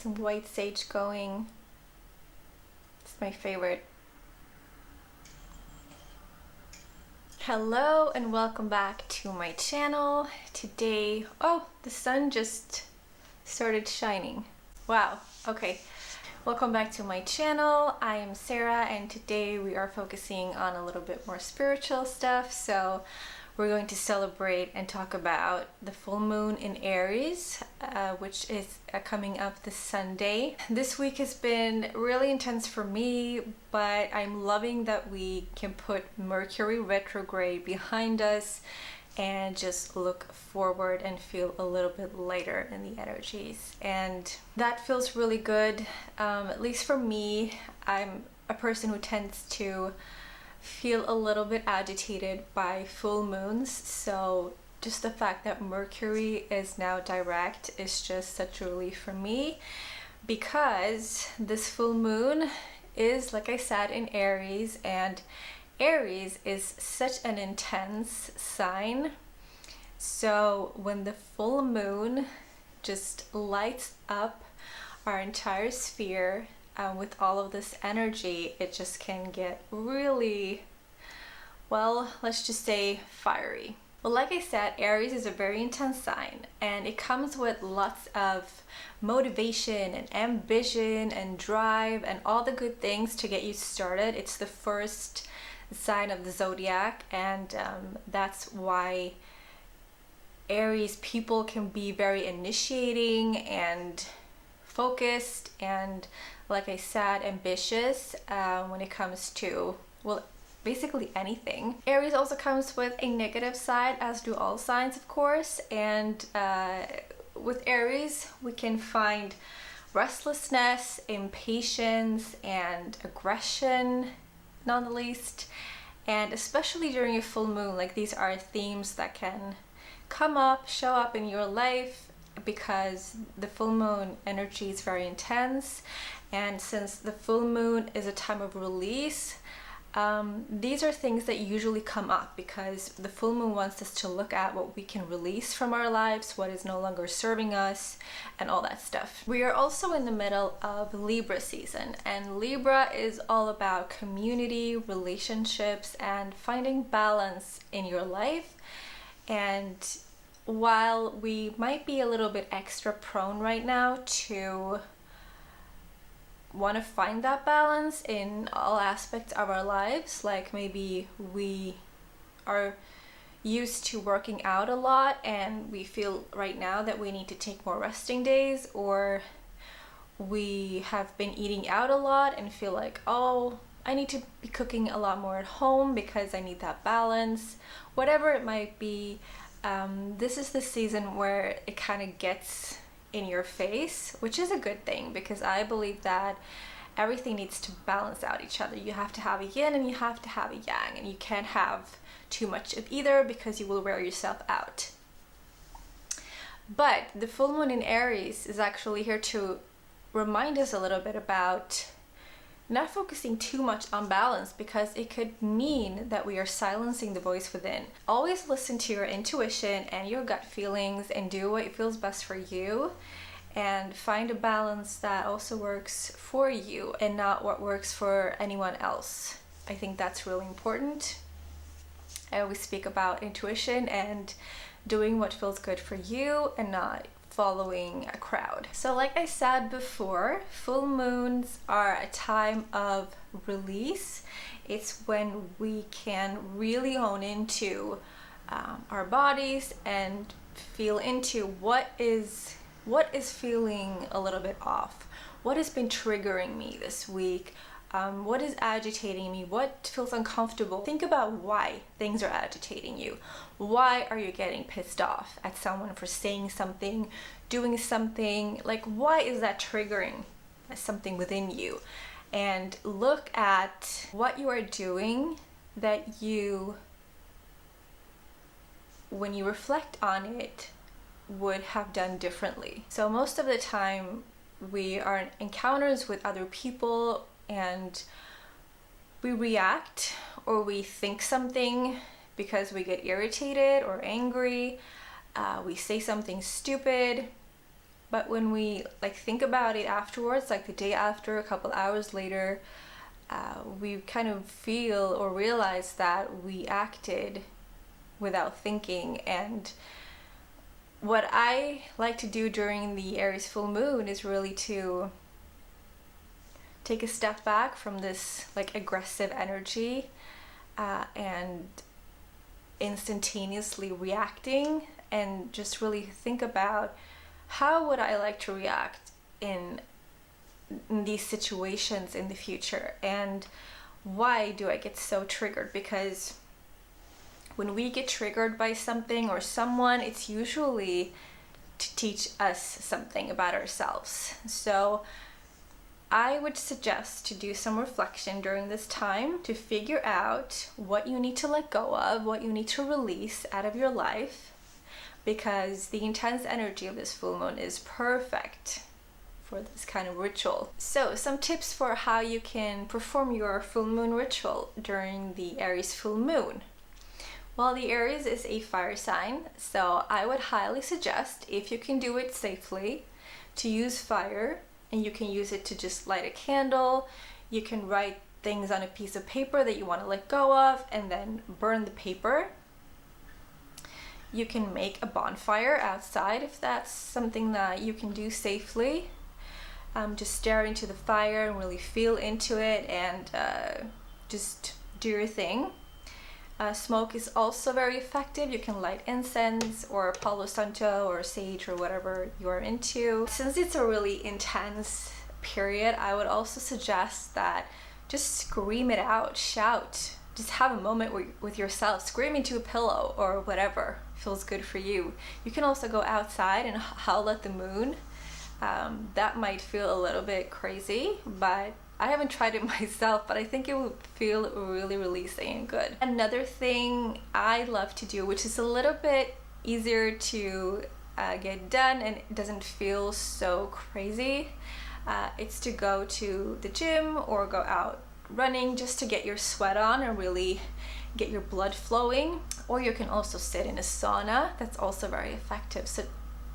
get some white sage going. It's my favorite. Hello and welcome back to my channel. Today, the sun just started shining. Wow, okay. Welcome back to my channel. I am Sarah and today we are focusing on a little bit more spiritual stuff. So we're going to celebrate and talk about the full moon in Aries, which is coming up this Sunday. This week has been really intense for me, but I'm loving that we can put Mercury retrograde behind us and just look forward and feel a little bit lighter in the energies. And that feels really good. At least for me, I'm a person who tends to feel a little bit agitated by full moons. So just the fact that Mercury is now direct is just such a relief for me, because this full moon is, like I said, in Aries, and Aries is such an intense sign. So when the full moon just lights up our entire sphere with all of this energy, it just can get really, well, let's just say fiery. Well, like I said, Aries is a very intense sign, and it comes with lots of motivation and ambition and drive and all the good things to get you started. It's the first sign of the zodiac, and that's why Aries people can be very initiating and focused and, like I said, ambitious when it comes to, well, basically anything. Aries also comes with a negative side, as do all signs, of course, and with Aries we can find restlessness, impatience, and aggression, not the least. And especially during a full moon, like, these are themes that can show up in your life, because the full moon energy is very intense. And since the full moon is a time of release, these are things that usually come up because the full moon wants us to look at what we can release from our lives, what is no longer serving us, and all that stuff. We are also in the middle of Libra season, and Libra is all about community, relationships, and finding balance in your life. And while we might be a little bit extra prone right now to want to find that balance in all aspects of our lives, like maybe we are used to working out a lot and we feel right now that we need to take more resting days, or we have been eating out a lot and feel like, oh, I need to be cooking a lot more at home because I need that balance. Whatever it might be, this is the season where it kind of gets in your face, which is a good thing, because I believe that everything needs to balance out each other. You have to have a yin and you have to have a yang, and you can't have too much of either because you will wear yourself out. But the full moon in Aries is actually here to remind us a little bit about not focusing too much on balance, because it could mean that we are silencing the voice within. Always listen to your intuition and your gut feelings and do what feels best for you, and find a balance that also works for you and not what works for anyone else. I think that's really important. I always speak about intuition and doing what feels good for you and not following a crowd. So like I said before, full moons are a time of release. It's when we can really hone into our bodies and feel into what is feeling a little bit off, what has been triggering me this week, what is agitating me, what feels uncomfortable. Think about why things are agitating you. Why are you getting pissed off at someone for saying something, doing something? Like, why is that triggering something within you? And look at what you are doing that you, when you reflect on it, would have done differently. So most of the time we are in encounters with other people and we react or we think something because we get irritated or angry. We say something stupid But when we like think about it afterwards, like the day after, a couple hours later, we kind of feel or realize that we acted without thinking. And what I like to do during the Aries full moon is really to take a step back from this like aggressive energy and instantaneously reacting, and just really think about how would I like to react in these situations in the future, and why do I get so triggered? Because when we get triggered by something or someone, it's usually to teach us something about ourselves. So I would suggest to do some reflection during this time to figure out what you need to let go of, what you need to release out of your life, because the intense energy of this full moon is perfect for this kind of ritual. So some tips for how you can perform your full moon ritual during the Aries full moon. Well, the Aries is a fire sign, so I would highly suggest, if you can do it safely, to use fire. And you can use it to just light a candle. You can write things on a piece of paper that you want to let go of and then burn the paper. You can make a bonfire outside if that's something that you can do safely. Just stare into the fire and really feel into it, and just do your thing. Smoke is also very effective. You can light incense or Palo Santo or sage or whatever you are into. Since it's a really intense period, I would also suggest that just scream it out, shout. Just have a moment with yourself, scream into a pillow or whatever feels good for you. You can also go outside and howl at the moon. That might feel a little bit crazy, but I haven't tried it myself, but I think it would feel really releasing and good. Another thing I love to do, which is a little bit easier to get done and it doesn't feel so crazy, it's to go to the gym or go out running just to get your sweat on and really get your blood flowing. Or you can also sit in a sauna. That's also very effective. So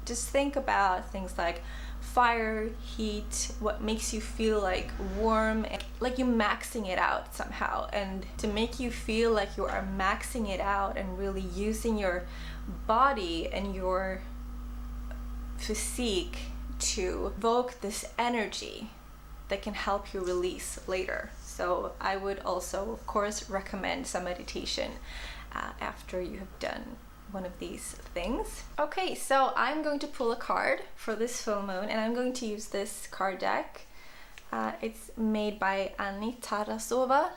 just think about things like fire, heat, what makes you feel like warm, like you're maxing it out somehow. And to make you feel like you are maxing it out and really using your body and your physique to evoke this energy that can help you release later. So I would also, of course, recommend some meditation after you have done one of these things. Okay, so I'm going to pull a card for this full moon, and I'm going to use this card deck. It's made by Annie Tarasova,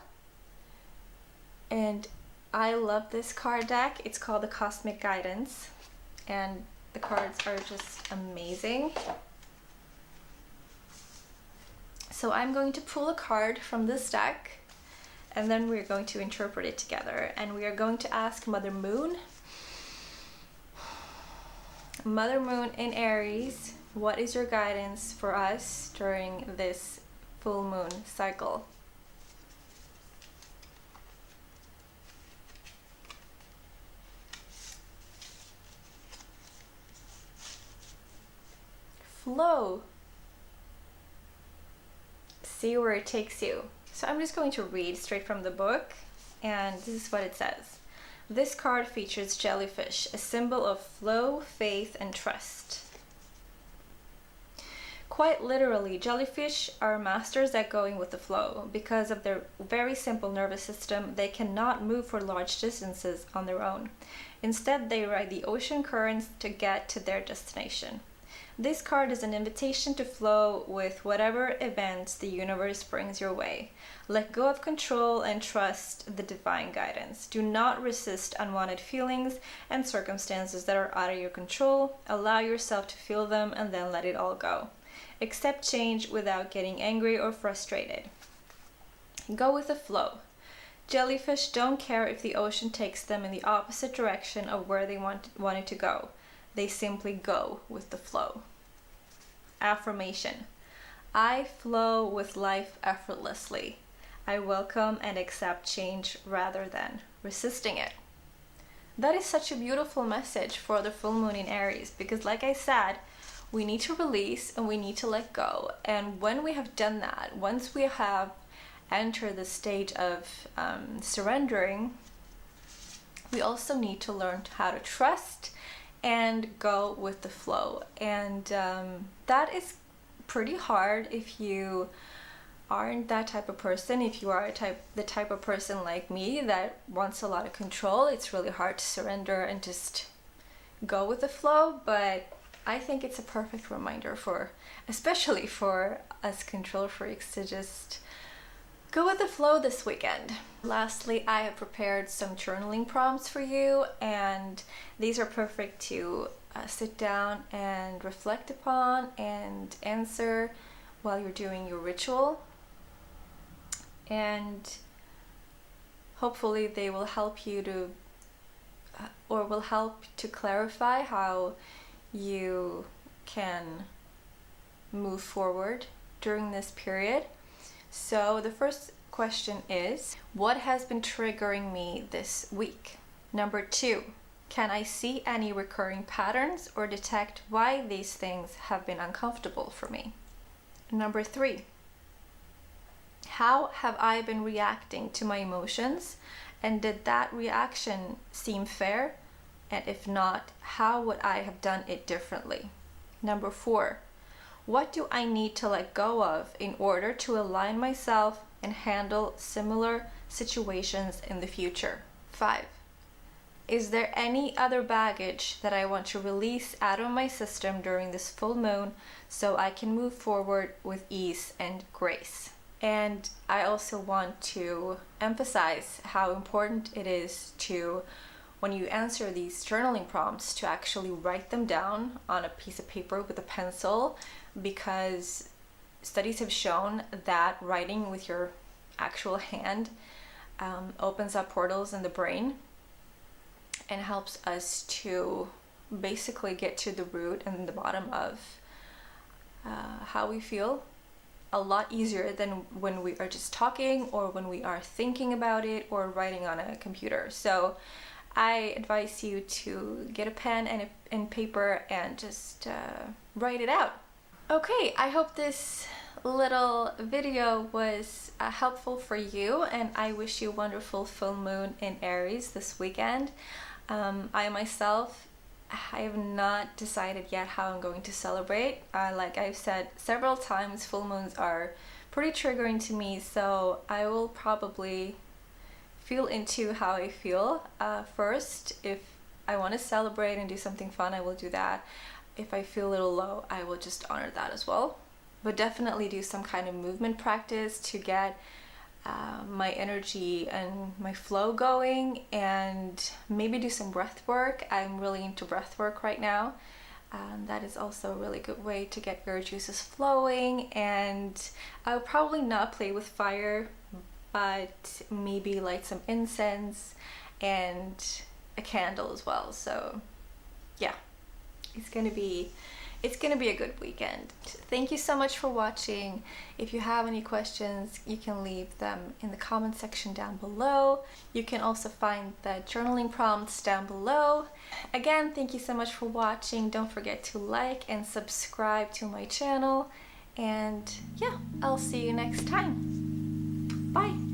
and I love this card deck. It's called the Cosmic Guidance, and the cards are just amazing. So I'm going to pull a card from this deck, and then we're going to interpret it together, and we are going to ask Mother Moon in Aries, what is your guidance for us during this full moon cycle? Flow. See where it takes you. So I'm just going to read straight from the book, and this is what it says. This card features jellyfish, a symbol of flow, faith, and trust. Quite literally, jellyfish are masters at going with the flow. Because of their very simple nervous system, they cannot move for large distances on their own. Instead, they ride the ocean currents to get to their destination. This card is an invitation to flow with whatever events the universe brings your way. Let go of control and trust the divine guidance. Do not resist unwanted feelings and circumstances that are out of your control. Allow yourself to feel them and then let it all go. Accept change without getting angry or frustrated. Go with the flow. Jellyfish don't care if the ocean takes them in the opposite direction of where they wanted to go. They simply go with the flow. Affirmation. I flow with life effortlessly. I welcome and accept change rather than resisting it. That is such a beautiful message for the full moon in Aries, because like I said, we need to release and we need to let go. And when we have done that, once we have entered the stage of surrendering, we also need to learn how to trust and go with the flow. And that is pretty hard if you aren't that type of person. If you are the type of person like me that wants a lot of control, it's really hard to surrender and just go with the flow. But I think it's a perfect reminder especially for us control freaks, to just go with the flow this weekend. Lastly, I have prepared some journaling prompts for you, and these are perfect to sit down and reflect upon and answer while you're doing your ritual. And hopefully they will help you will help to clarify how you can move forward during this period. So the first question is, what has been triggering me this week? Number 2, can I see any recurring patterns or detect why these things have been uncomfortable for me? Number 3, how have I been reacting to my emotions, and did that reaction seem fair? And if not, how would I have done it differently? Number 4, what do I need to let go of in order to align myself and handle similar situations in the future? 5, is there any other baggage that I want to release out of my system during this full moon so I can move forward with ease and grace? And I also want to emphasize how important it is to, when you answer these journaling prompts, to actually write them down on a piece of paper with a pencil, because studies have shown that writing with your actual hand opens up portals in the brain and helps us to basically get to the root and the bottom of how we feel a lot easier than when we are just talking or when we are thinking about it or writing on a computer. So I advise you to get a pen and paper and just write it out. Okay, I hope this little video was helpful for you, and I wish you a wonderful full moon in Aries this weekend. I myself, I have not decided yet how I'm going to celebrate. Like I've said several times, full moons are pretty triggering to me, so I will probably feel into how I feel first. If I want to celebrate and do something fun, I will do that. If I feel a little low, I will just honor that as well. But definitely do some kind of movement practice to get my energy and my flow going, and maybe do some breath work. I'm really into breath work right now. That is also a really good way to get your juices flowing. And I'll probably not play with fire, but maybe light some incense and a candle as well. So yeah, it's gonna be a good weekend. Thank you so much for watching. If you have any questions, you can leave them in the comment section down below. You can also find the journaling prompts down below. Again, thank you so much for watching. Don't forget to like and subscribe to my channel. And yeah, I'll see you next time. Bye.